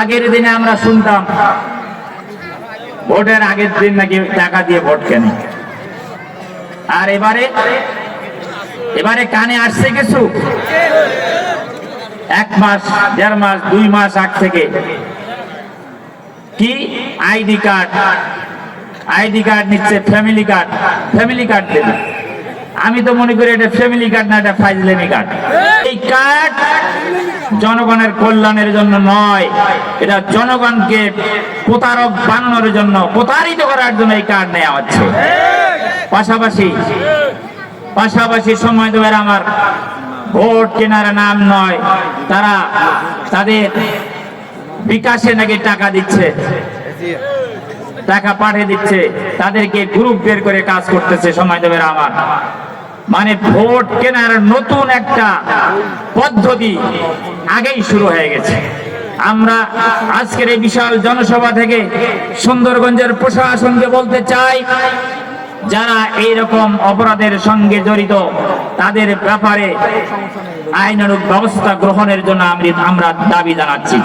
আগের দিনে আমরা শুনতাম ভোটের আগের দিন নাকি টাকা দিয়ে ভোট কেনে, আর এবারে কানে আসছে কিছু 1 মাস 1.5 মাস 2 মাস আগ থেকে কি আইডি কার্ড নিচ্ছে, ফ্যামিলি কার্ড দেবে। আমি তো মনে করি এটা ফ্যামিলি কার্ড না, এটা ফাইজলামি কার্ড। এই কার্ড জনগণের কল্যাণের জন্য নয়, এটা জনগণকে প্রতারক বানানোর জন্য, প্রতারিত করার জন্য এই কার্ড নেওয়া হচ্ছে। পাশাপাশি সময় দেবের আমার ভোট কেনার নাম নয়, তারা তাদের বিকাশে নাকি টাকা দিচ্ছে, টাকা পাঠিয়ে দিচ্ছে, তাদেরকে গ্রুপ বের করে কাজ করতেছে। সময় দেবের আমার মানে ভোট কেনার নতুন একটা পদ্ধতি আগেই শুরু হয়ে গেছে। আমরা আজকের এই বিশাল জনসভা থেকে সুন্দরগঞ্জের প্রশাসনকে বলতে চাই, যারা এই রকম অপরাধের সঙ্গে জড়িত তাদের ব্যাপারে আইনানুগ ব্যবস্থা গ্রহণের জন্য আমরা দাবি জানাচ্ছি।